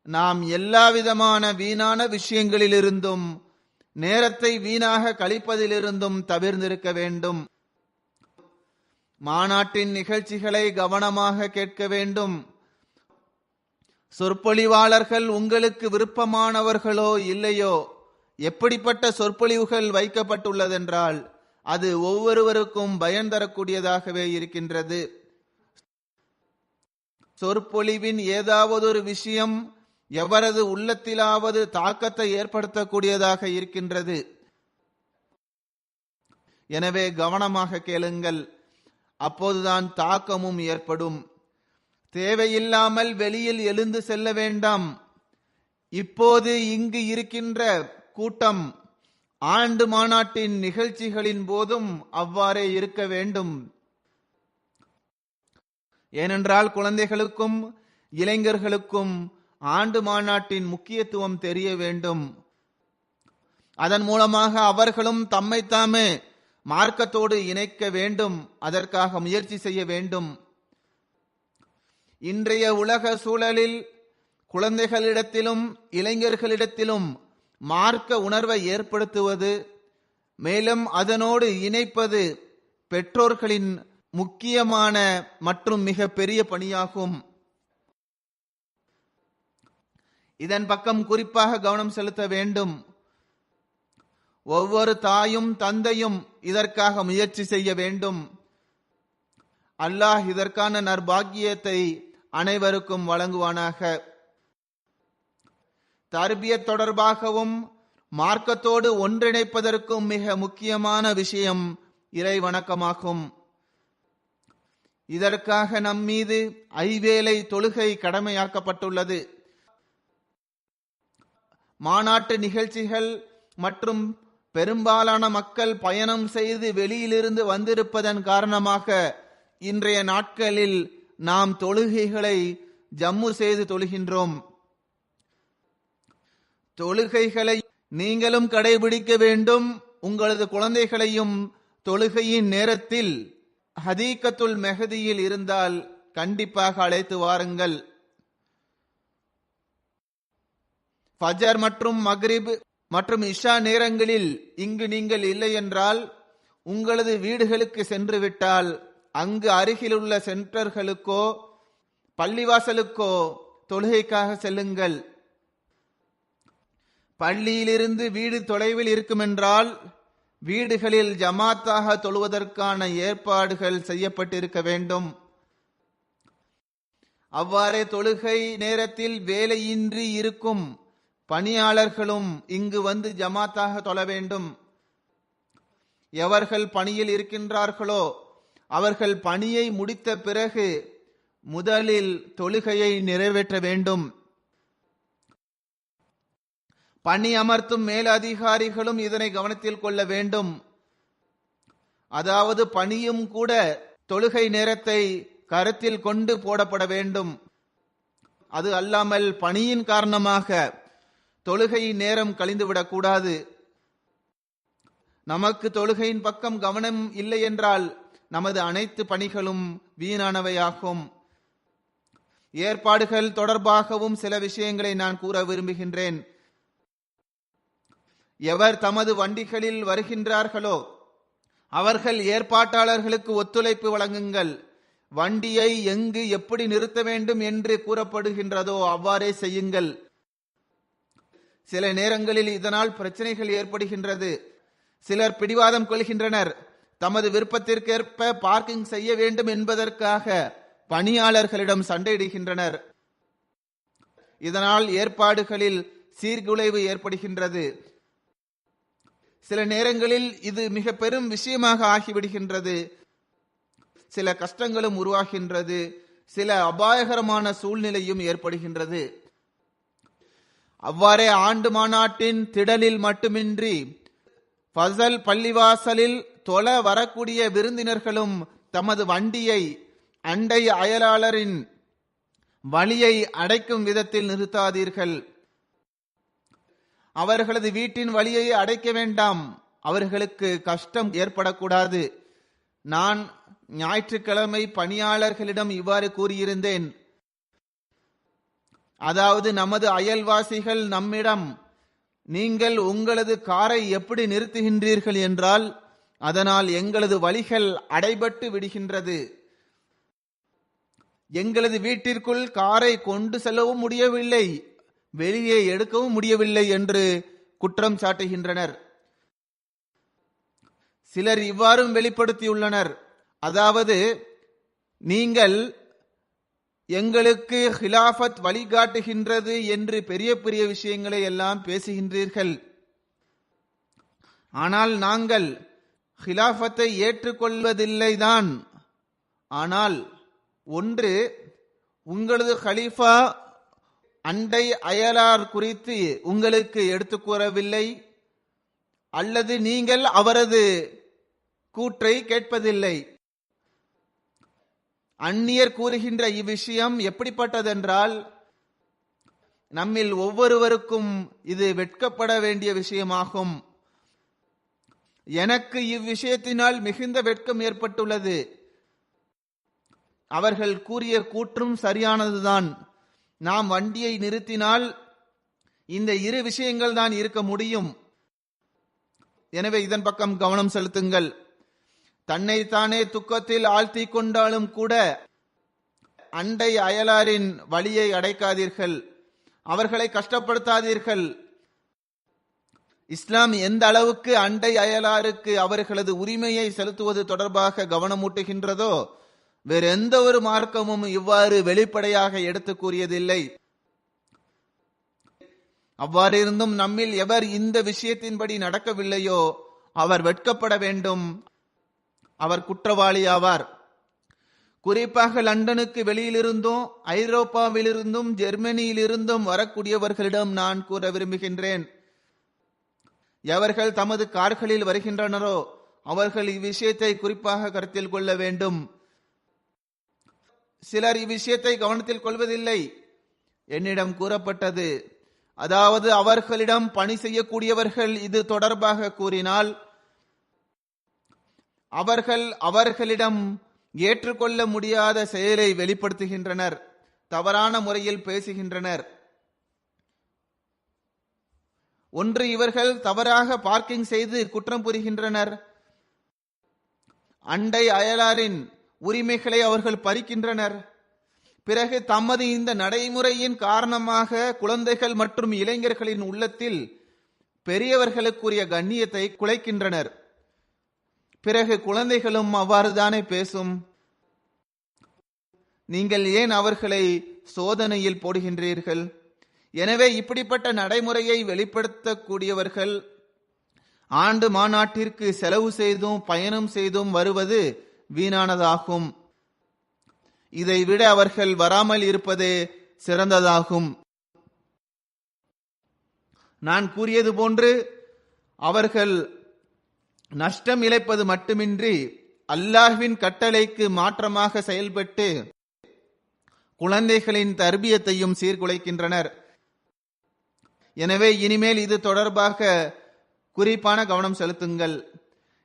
நாம் எல்லா விதமான வீணான விஷயங்களிலிருந்தும் நேரத்தை வீணாக கழிப்பதிலிருந்தும் தவிர்ந்திருக்க வேண்டும். மாநாட்டின் நிகழ்ச்சிகளை கவனமாக கேட்க வேண்டும். சொற்பொழிவாளர்கள் உங்களுக்கு விருப்பமானவர்களோ இல்லையோ, எப்படிப்பட்ட சொற்பொழிவுகள் வைக்கப்பட்டுள்ளதென்றால் அது ஒவ்வொருவருக்கும் பயன் தரக்கூடியதாகவே இருக்கின்றது. சொற்பொழிவின் ஏதாவது ஒரு விஷயம் எவரது உள்ளத்திலாவது தாக்கத்தை ஏற்படுத்தக்கூடியதாக இருக்கின்றது. எனவே கவனமாக கேளுங்கள். அப்போதுதான் தாக்கமும் ஏற்படும். தேவையில்லாமல் வெளியில் எழுந்து செல்ல வேண்டாம். இப்போது இங்கு இருக்கின்ற கூட்டம் ஆண்டு மாநாட்டின் நிகழ்ச்சிகளின் போதும் அவ்வாறே இருக்க வேண்டும். ஏனென்றால் குழந்தைகளுக்கும் இளைஞர்களுக்கும் ஆண்டு மாநாட்டின் முக்கியத்துவம் தெரிய வேண்டும். அதன் மூலமாக அவர்களும் தம்மைத்தாமே மார்க்கத்தோடு இணைக்க வேண்டும். அதற்காக முயற்சி செய்ய வேண்டும். இன்றைய உலக சூழலில் குழந்தைகளிடத்திலும் இளைஞர்களிடத்திலும் மார்க்க உணர்வை ஏற்படுத்துவது, மேலும் அதனோடு இணைப்பது பெற்றோர்களின் முக்கியமான மற்றும் மிக பெரிய பணியாகும். இதன் பக்கம் குறிப்பாக கவனம் செலுத்த வேண்டும். ஒவ்வொரு தாயும் தந்தையும் இதற்காக முயற்சி செய்ய வேண்டும். அல்லாஹ் இதற்கான நற்பாக்கியத்தை அனைவருக்கும் வழங்குவானாக. தர்பியத் தொடர்பாகவும் மார்க்கத்தோடு ஒன்றிணைப்பதற்கும் மிக முக்கியமான விஷயம் இறை வணக்கமாகும். இதற்காக நம் மீது ஐவேளை தொழுகை கடமையாக்கப்பட்டுள்ளது. மாநாட்டு நிகழ்ச்சிகள் மற்றும் பெரும்பாலான மக்கள் பயணம் செய்து வெளியிலிருந்து வந்திருப்பதன் காரணமாக இன்றைய நாட்களில் நாம் தொழுகைகளை ஜம்மு செய்து தொழுகின்றோம். தொழுகைகளை நீங்களும் கடைபிடிக்க வேண்டும். உங்களது குழந்தைகளையும் தொழுகையின் நேரத்தில் ஹதீகத்துல் மெஹதியில் இருந்தால் கண்டிப்பாக அழைத்து வாருங்கள். ஃபஜர் மற்றும் மக்ரிப் மற்றும் இஷா நேரங்களில் இங்கு நீங்கள் இல்லை என்றால் உங்களது வீடுகளுக்கு சென்று விட்டால் அங்கு அருகிலுள்ள சென்டர்களுக்கோ பள்ளிவாசலுக்கோ தொழுகைக்காக செல்லுங்கள். பள்ளியிலிருந்து வீடு தொலைவில் இருக்குமென்றால் வீடுகளில் ஜமாத்தாக தொழுவதற்கான ஏற்பாடுகள் செய்யப்பட்டிருக்க வேண்டும். அவ்வாறே தொழுகை நேரத்தில் வேலையின்றி இருக்கும் பணியாளர்களும் இங்கு வந்து ஜமாத்தாக தொழ வேண்டும். எவர்கள் பணியில் இருக்கின்றார்களோ அவர்கள் பணியை முடித்த பிறகு முதலில் தொழுகையை நிறைவேற்ற வேண்டும். பணி அமர்த்தும் மேலதிகாரிகளும் இதனை கவனத்தில் கொள்ள வேண்டும். அதாவது பணியும் கூட தொழுகை நேரத்தை கருத்தில் கொண்டு போடப்பட வேண்டும். அது அல்லாமல் பணியின் காரணமாக தொழுகை நேரம் கழிந்துவிடக் கூடாது. நமக்கு தொழுகையின் பக்கம் கவனம் இல்லை என்றால் நமது அனைத்து பணிகளும் வீணானவையாகும். ஏற்பாடுகள் தொடர்பாகவும் சில விஷயங்களை நான் கூற விரும்புகின்றேன். எவர் தமது வண்டிகளில் வருகின்றார்களோ அவர்கள் ஏற்பாட்டாளர்களுக்கு ஒத்துழைப்பு வழங்குங்கள். வண்டியை எங்கு எப்படி நிறுத்த வேண்டும் என்று கூறப்படுகின்றதோ அவ்வாறே செய்யுங்கள். சில நேரங்களில் இதனால் பிரச்சனைகள் ஏற்படுகின்றது. சிலர் பிடிவாதம் கொள்கின்றனர். தமது விருப்பத்திற்கேற்ப பார்க்கிங் செய்ய வேண்டும் என்பதற்காக பணியாளர்களிடம் சண்டையிடுகின்றனர். இதனால் ஏற்பாடுகளில் சீர்குலைவு ஏற்படுகின்றது. சில நேரங்களில் இது மிக பெரும் விஷயமாக ஆகிவிடுகின்றது. சில கஷ்டங்களும் உருவாகின்றது. சில அபாயகரமான சூழ்நிலையும் ஏற்படுகின்றது. அவ்வாறே ஆண்டு மாநாட்டின் திடலில் மட்டுமின்றி ஃபசல் பள்ளிவாசலில் தொழ வரக்கூடிய விருந்தினர்களும் தமது வண்டியை அண்டை அயலாளரின் வழியை அடைக்கும் விதத்தில் நிறுத்தாதீர்கள். அவர்களது வீட்டின் வழியை அடைக்க வேண்டாம். அவர்களுக்கு கஷ்டம் ஏற்படக்கூடாது. நான் ஞாயிற்றுக்கிழமை பணியாளர்களிடம் இவ்வாறு கூறியிருந்தேன். அதாவது நமது அயல்வாசிகள் நம்மிடம் நீங்கள் உங்களது காரை எப்படி நிறுத்துகின்றீர்கள் என்றால் அதனால் எங்களது வழிகள் அடைபட்டு விடுகின்றது. எங்களது வீட்டிற்குள் காரை கொண்டு செல்லவும் முடியவில்லை, வெளியே எடுக்கவும் முடியவில்லை என்று குற்றம் சாட்டுகின்றனர். சிலர் இவ்வாறும் வெளிப்படுத்தியுள்ளனர். அதாவது நீங்கள் எங்களுக்கு ஹிலாஃபத் வழிகாட்டுகின்றது என்று பெரிய பெரிய விஷயங்களை எல்லாம் பேசுகின்றீர்கள். ஆனால் நாங்கள் ஹிலாஃபத்தை ஏற்றுக்கொள்வதில்லைதான். ஆனால் ஒன்று, உங்களது ஹலீஃபா அண்டை அயலார் குறித்து உங்களுக்கு எடுத்து கூறவில்லை, அல்லது நீங்கள் அவரது கூற்றை கேட்பதில்லை. அந்நியர் கூறுகின்ற இவ்விஷயம் எப்படிப்பட்டதென்றால் நம்மில் ஒவ்வொருவருக்கும் இது வெட்கப்பட வேண்டிய விஷயமாகும். எனக்கு இவ்விஷயத்தினால் மிகுந்த வெட்கம் ஏற்பட்டுள்ளது. அவர்கள் கூறிய கூற்றும் சரியானதுதான். நாம் வண்டியை நிறுத்தினால் இந்த இரு விஷயங்கள் தான் இருக்க முடியும். எனவே இதன் பக்கம் கவனம் செலுத்துங்கள். தன்னைத்தானே துக்கத்தில் ஆழ்த்தி கொண்டாலும் கூட அண்டை அயலாரின் வழியை அடைக்காதீர்கள், அவர்களை கஷ்டப்படுத்தாதீர்கள். இஸ்லாம் எந்த அளவுக்கு அண்டை அயலாருக்கு அவர்களது உரிமையை செலுத்துவது தொடர்பாக கவனமூட்டுகின்றதோ வேறு எந்த ஒரு மார்க்கமும் இவ்வாறு வெளிப்படையாக எடுத்து கூறியதில்லை. அவ்வாறிருந்தும் நம்மில் எவர் இந்த விஷயத்தின்படி நடக்கவில்லையோ அவர் வெட்கப்பட வேண்டும், அவர் குற்றவாளி ஆவார். குறிப்பாக லண்டனுக்கு வெளியிலிருந்தும் ஐரோப்பாவிலிருந்தும் ஜெர்மனியிலிருந்தும் வரக்கூடியவர்களிடம் நான் கூற விரும்புகின்றேன். எவர்கள் தமது கார்களில் வருகின்றனரோ அவர்கள் இவ்விஷயத்தை குறிப்பாக கருத்தில் கொள்ள வேண்டும். சிலர் இவ்விஷயத்தை கவனத்தில் கொள்வதில்லை. என்னிடம் கூறப்பட்டது, அதாவது அவர்களிடம் பணி செய்யக்கூடியவர்கள் இது தொடர்பாக கூறினால் அவர்கள் அவர்களிடம் ஏற்றுக்கொள்ள முடியாத செயலை வெளிப்படுத்துகின்றனர், தவறான முறையில் பேசுகின்றனர். ஒன்று, இவர்கள் தவறாக பார்க்கிங் செய்து குற்றம் புரிகின்றனர். அண்டை அயலாரின் உரிமைகளை அவர்கள் பறிக்கின்றனர். பிறகு தமது இந்த நடைமுறையின் காரணமாக குழந்தைகள் மற்றும் இளைஞர்களின் உள்ளத்தில் பெரியவர்களுக்குரிய கண்ணியத்தை குலைக்கின்றனர். பிறகு குழந்தைகளும் அவ்வாறுதானே பேசும். நீங்கள் ஏன் அவர்களை சோதனையில் போடுகின்றீர்கள்? எனவே இப்படிப்பட்ட நடைமுறையை வெளிப்படுத்தக்கூடியவர்கள் ஆண்டு மாநாட்டிற்கு செலவு செய்தும் பயணம் செய்தும் வருவது வீணானதாகும். இதைவிட அவர்கள் வராமல் இருப்பதே சிறந்ததாகும். நான் கூறியது போன்று அவர்கள் நஷ்டம் இழைப்பது மட்டுமின்றி அல்லாஹ்வின் கட்டளைக்கு மாற்றமாக செயல்பட்டு குழந்தைகளின் தர்பியத்தையும் சீர்குலைக்கின்றனர். எனவே இனிமேல் இது தொடர்பாக குறிப்பான கவனம் செலுத்துங்கள்.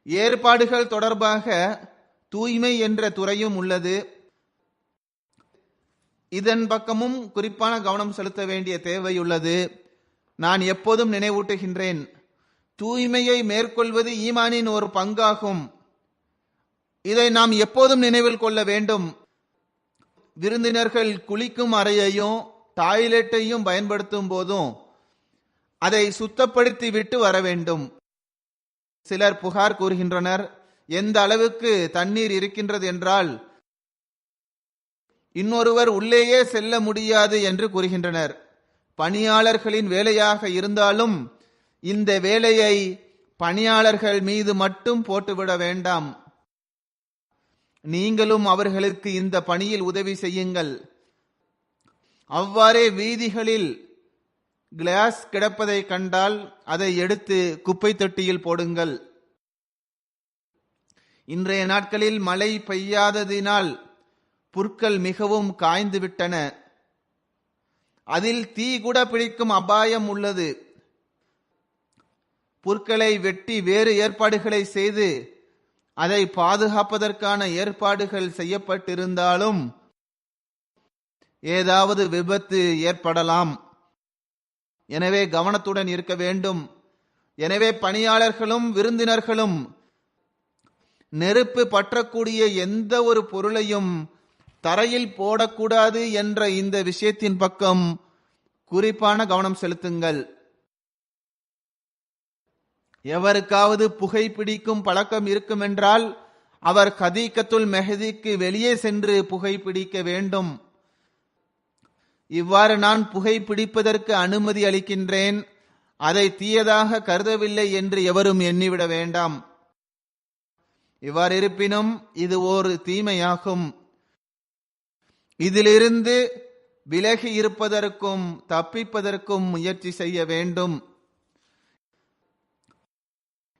ஏற்பாடுகள் தொடர்பாக தூய்மை என்ற துறையும் உள்ளது. இதன் பக்கமும் குறிப்பான கவனம் செலுத்த வேண்டிய தேவையுள்ளது. நான் எப்போதும் நினைவூட்டுகின்றேன், தூய்மையை மேற்கொள்வது ஈமானின் ஒரு பங்காகும். இதை நாம் எப்போதும் நினைவில் கொள்ள வேண்டும். விருந்தினர்கள் குளிக்கும் அறையையும் டாய்லெட்டையும் பயன்படுத்தும் போதும் அதை சுத்தப்படுத்தி விட்டு வர வேண்டும். சிலர் புகார் கூறுகின்றனர், எந்த அளவுக்கு தண்ணீர் இருக்கின்றது என்றால் இன்னொருவர் உள்ளேயே செல்ல முடியாது என்று கூறுகின்றனர். பணியாளர்களின் வேலையாக இருந்தாலும் இந்த வேலையை பணியாளர்கள் மீது மட்டும் போட்டுவிட வேண்டாம். நீங்களும் அவர்களுக்கு இந்த பணியில் உதவி செய்யுங்கள். அவ்வாறே வீதிகளில் கிளாஸ் கிடப்பதை கண்டால் அதை எடுத்து குப்பை தொட்டியில் போடுங்கள். இன்றைய நாட்களில் மழை பெய்யாததினால் புற்கள் மிகவும் காய்ந்து விட்டன. அதில் தீ கூட பிடிக்கும் அபாயம் உள்ளது. புற்களை வெட்டி வேறு ஏற்பாடுகளை செய்து அதை பாதுகாப்பதற்கான ஏற்பாடுகள் செய்யப்பட்டிருந்தாலும் ஏதாவது விபத்து ஏற்படலாம். எனவே கவனத்துடன் இருக்க வேண்டும். எனவே பணியாளர்களும் விருந்தினர்களும் நெருப்பு பற்றக்கூடிய எந்த ஒரு பொருளையும் தரையில் போடக்கூடாது என்ற இந்த விஷயத்தின் பக்கம் குறிப்பான கவனம் செலுத்துங்கள். எவருக்காவது புகைப்பிடிக்கும் பழக்கம் இருக்குமென்றால் அவர் கதீகத்துல் மெஹதிக்கு வெளியே சென்று புகைப்பிடிக்க வேண்டும். இவ்வாறு நான் புகைப்பிடிப்பதற்கு அனுமதி அளிக்கின்றேன், அதை தீயதாக கருதவில்லை என்று எவரும் எண்ணிவிட வேண்டாம். இவ்வாறு இருப்பினும் இது ஒரு தீமையாகும். இதிலிருந்து விலகி இருப்பதற்கும் தப்பிப்பதற்கும் முயற்சி செய்ய வேண்டும்.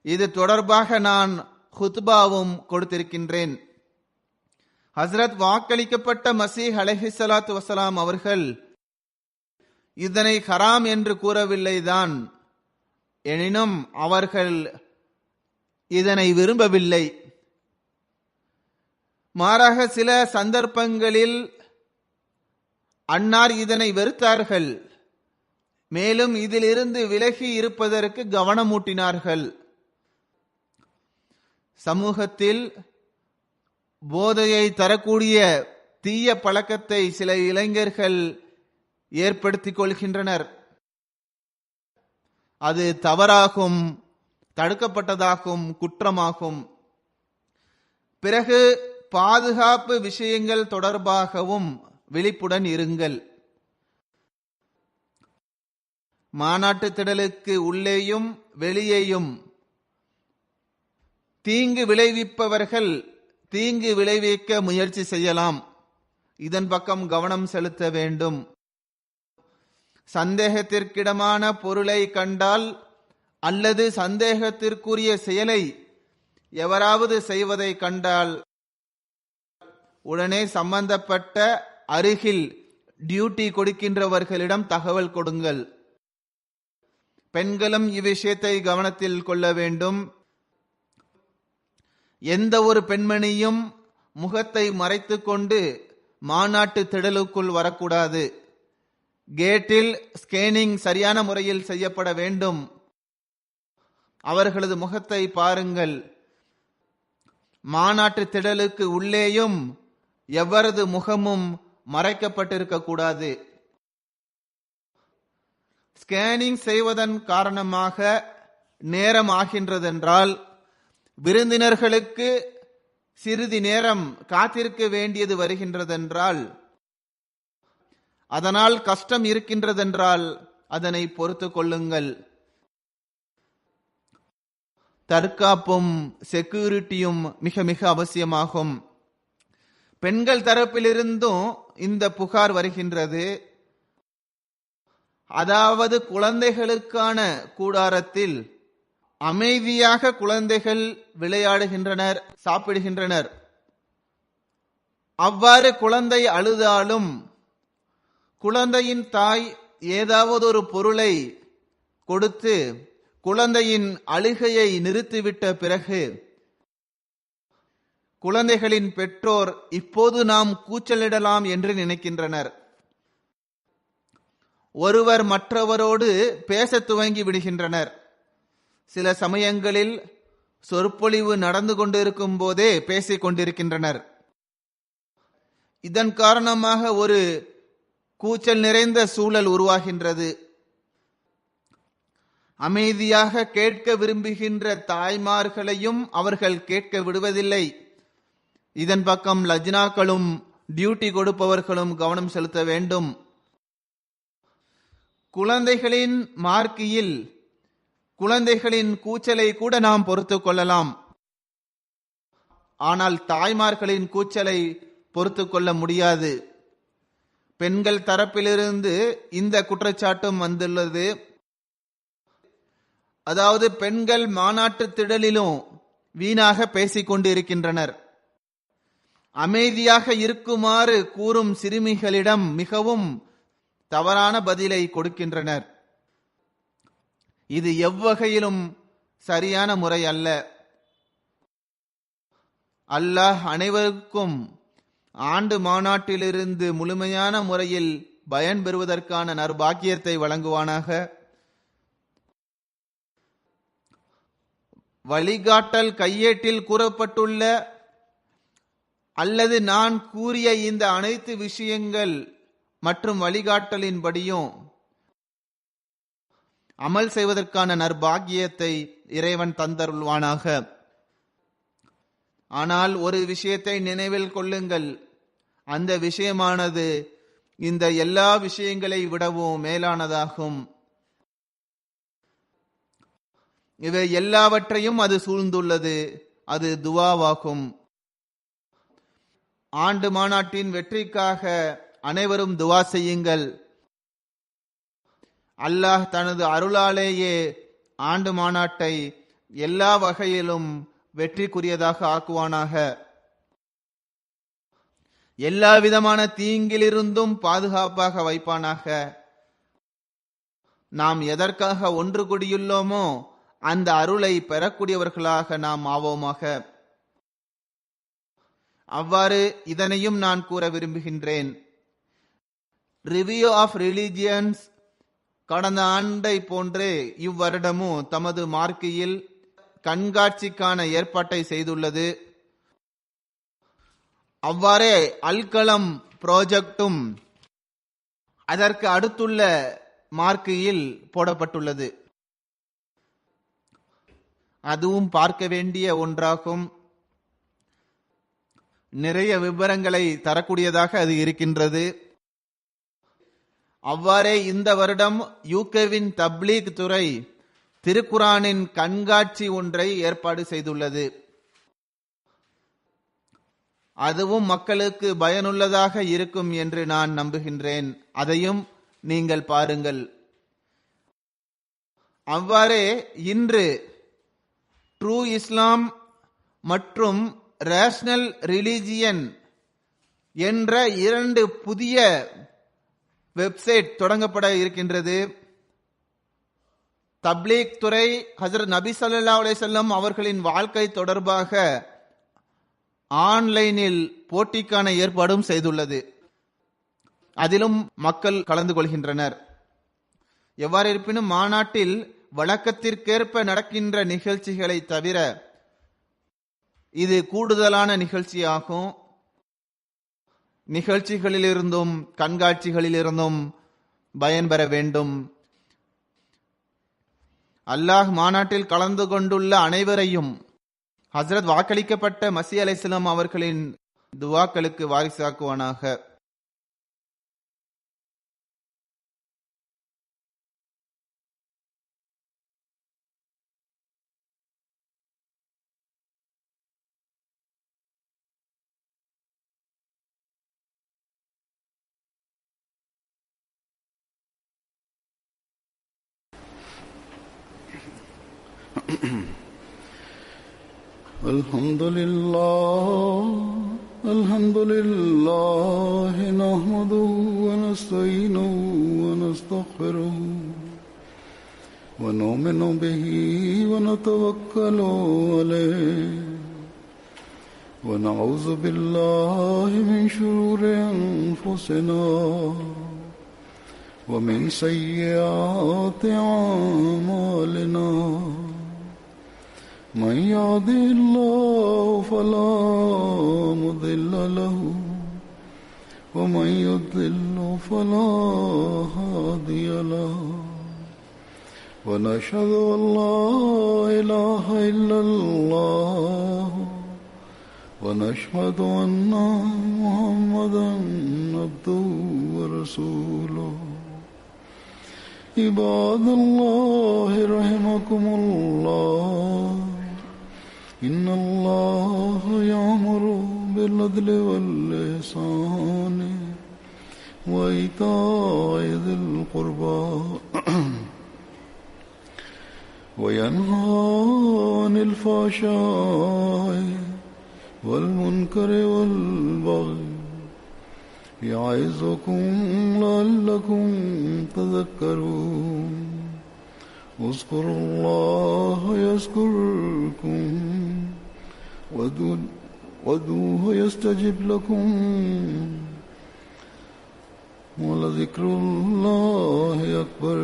இது தொடர்பாக நான் ஹுத்பாவும் கொடுத்திருக்கின்றேன். ஹஸ்ரத் வாக்களிக்கப்பட்ட மசீஹ் அலைஹிஸ்ஸலாத்து வஸலாம் அவர்கள் இதனை ஹராம் என்று கூறவில்லைதான், எனினும் அவர்கள் இதனை விரும்பவில்லை. மாறாக சில சந்தர்ப்பங்களில் அன்னார் இதனை வெறுத்தார்கள். மேலும் இதிலிருந்து விலகி இருப்பதற்கு கவனமூட்டினார்கள். சமூகத்தில் போதையை தரக்கூடிய தீய பழக்கத்தை சில இளைஞர்கள் ஏற்படுத்திக் கொள்கின்றனர். அது தவறாகும், தடுக்கப்பட்டதாகும், குற்றமாகும். பிறகு பாதுகாப்பு விஷயங்கள் தொடர்பாகவும் விழிப்புடன் இருங்கள். மாநாட்டு திடலுக்கு உள்ளேயும் வெளியேயும் தீங்கு விளைவிப்பவர்கள் தீங்கு விளைவிக்க முயற்சி செய்யலாம். இதன் பக்கம் கவனம் செலுத்த வேண்டும். சந்தேகத்திற்கிடமான பொருளை கண்டால் அல்லது சந்தேகத்திற்குரிய செயலை எவராவது செய்வதை கண்டால் உடனே சம்பந்தப்பட்ட அருகில் டியூட்டி கொடுக்கின்றவர்களிடம் தகவல் கொடுங்கள். பெண்களும் இவ்விஷயத்தை கவனத்தில் கொள்ள வேண்டும். எந்த ஒரு பெண்மணியும் முகத்தை மறைத்து கொண்டு மாநாட்டு திடலுக்குள் வரக்கூடாது. கேட்டில் ஸ்கேனிங் சரியான முறையில் செய்யப்பட வேண்டும். அவர்களது முகத்தை பாருங்கள். மாநாட்டு திடலுக்கு உள்ளேயும் எவரது முகமும் மறைக்கப்பட்டிருக்க கூடாது. ஸ்கேனிங் செய்வதன் காரணமாக நேரம் ஆகின்றதென்றால் விருந்தினர்களுக்கு சிறிது நேரம் காத்திருக்க வேண்டியது வருகின்றதென்றால் அதனால் கஷ்டம் இருக்கின்றதென்றால் அதனை பொறுத்து கொள்ளுங்கள். தற்காப்பும் செக்யூரிட்டியும் மிக மிக அவசியமாகும். பெண்கள் தரப்பிலிருந்தும் இந்த புகார் வருகின்றது. அதாவது குழந்தைகளுக்கான கூடாரத்தில் அமைதியாக குழந்தைகள் விளையாடுகின்றனர், சாப்பிடுகின்றனர். அவ்வாறு குழந்தை அழுதாலும் குழந்தையின் தாய் ஏதாவது ஒரு பொருளை கொடுத்து குழந்தையின் அழுகையை நிறுத்திவிட்ட பிறகு குழந்தைகளின் பெற்றோர் இப்போது நாம் கூச்சலிடலாம் என்று நினைக்கின்றனர். ஒருவர் மற்றவரோடு பேச துவங்கி விடுகின்றனர். சில சமயங்களில் சொற்பொழிவு நடந்து கொண்டிருக்கும் போதே பேசிக் கொண்டிருக்கின்றனர். இதன் காரணமாக ஒரு கூச்சல் நிறைந்த சூழல் உருவாகின்றது. அமைதியாக கேட்க விரும்புகின்ற தாய்மார்களையும் அவர்கள் கேட்க விடுவதில்லை. இதன் பக்கம் லஜ்னாக்களும் டியூட்டி கொடுப்பவர்களும் கவனம் செலுத்த வேண்டும். குழந்தைகளின் மார்க்கியில் குழந்தைகளின் கூச்சலை கூட நாம் பொறுத்து கொள்ளலாம். ஆனால் தாய்மார்களின் கூச்சலை பொறுத்து கொள்ள முடியாது. பெண்கள் தரப்பிலிருந்து இந்த குற்றச்சாட்டும் வந்துள்ளது. அதாவது பெண்கள் மாநாட்டு திடலிலும் வீணாக பேசிக் கொண்டு இருக்கின்றனர். அமைதியாக இருக்குமாறு கூறும் சிறுமிகளிடம் மிகவும் தவறான பதிலை கொடுக்கின்றனர். இது எவ்வகையிலும் சரியான முறை அல்ல. அல்லாஹ் அனைவருக்கும் ஆண்டு மாநாட்டிலிருந்து முழுமையான முறையில் பயன் பெறுவதற்கான நற்பாக்கியத்தை வழங்குவானாக. வழிகாட்டல் கையேட்டில் கூறப்பட்டுள்ள அல்லது நான் கூறிய இந்த அனைத்து விஷயங்கள் மற்றும் வழிகாட்டலின்படியும் அமல் செய்வதற்கான நற்பாக்கியத்தை இறைவன் தந்தருள்வானாக. ஆனால் ஒரு விஷயத்தை நினைவில் கொள்ளுங்கள். அந்த விஷயமானது இந்த எல்லா விஷயங்களை விடவும் மேலானதாகும். இவை எல்லாவற்றையும் அது சூழ்ந்துள்ளது. அது துவாவாகும். ஆண்டு மாநாட்டின் வெற்றிக்காக அனைவரும் துவா செய்யுங்கள். அல்லாஹ் தனது அருளாலேயே ஆண்டு மாநாட்டை எல்லா வகையிலும் வெற்றிக்குரியதாக ஆக்குவானாக. எல்லா விதமான தீங்கிலிருந்தும் பாதுகாப்பாக வைப்பானாக. நாம் எதற்காக ஒன்று கூடியுள்ளோமோ அந்த அருளை பெறக்கூடியவர்களாக நாம் ஆவோமாக. அவ்வாறு இதனையும் நான் கூற விரும்புகின்றேன். ரிவ்யூ ஆஃப் ரிலிஜியன்ஸ் கடந்த ஆண்டை போன்றே இவ்வருடமும் தமது மார்க்கியில் கண்காட்சிக்கான ஏற்பாட்டை செய்துள்ளது. அவ்வாறே அல்கலம் ப்ராஜெக்டும் அதற்கு அடுத்துள்ள மார்க்கியில் போடப்பட்டுள்ளது. அதுவும் பார்க்க வேண்டிய ஒன்றாகும். நிறைய விவரங்களை தரக்கூடியதாக அது இருக்கின்றது. அவ்வாறே இந்த வருடம் யூகேவின் தப்லீக் துறை திருக்குரானின் கண்காட்சி ஒன்றை ஏற்பாடு செய்துள்ளது. அதுவும் மக்களுக்கு பயனுள்ளதாக இருக்கும் என்று நான் நம்புகின்றேன். அதையும் நீங்கள் பாருங்கள். அவ்வாறே இன்று ட்ரூ இஸ்லாம் மற்றும் ரேஷனல் ரிலிஜியன் என்ற 2 புதிய வெப்சைட் தொடங்கப்பட இருக்கின்றது. தப்லீக் துறை ஹஜ்ரத் நபி ஸல்லல்லாஹு அலைஹி வஸல்லம் அவர்களின் வாழ்க்கை தொடர்பாக ஆன்லைனில் போட்டிக்கான ஏற்பாடும் செய்துள்ளது. அதிலும் மக்கள் கலந்து கொள்கின்றனர். எவ்வாறு இருப்பினும் மாநாட்டில் வழக்கத்திற்கேற்ப நடக்கின்ற நிகழ்ச்சிகளை தவிர இது கூடுதலான நிகழ்ச்சியாகும். நிகழ்ச்சிகளிலிருந்தும் கண்காட்சிகளிலிருந்தும் பயன்பெற வேண்டும். அல்லாஹ் மாநாட்டில் கலந்து கொண்டுள்ள அனைவரையும் ஹஸ்ரத் வாக்களிக்கப்பட்ட மஸீஹ் அலைஹிஸ்ஸலாம் அவர்களின் துவாக்களுக்கு வாரிசாக்குவானாக. الحمد لله نحمده ونستعينه ونستغفره ونؤمن به ونتوكل عليه ونعوذ بالله من شرور أنفسنا ومن سيئات أعمالنا من يهده الله فلا مضل له ومن يضلل فلا هادي له ونشهد أن لا إله إلا الله ونشهد أن محمدا عبده ورسوله عباد الله رحمكم الله إن الله يأمر بالعدل والإحسان وإيتاء ذي القربى وينهى عن الفحشاء والمنكر والبغي يعظكم لعلكم تذكرون اذكروا الله يذكركم وادعوه يستجب لكم ولذكر الله أكبر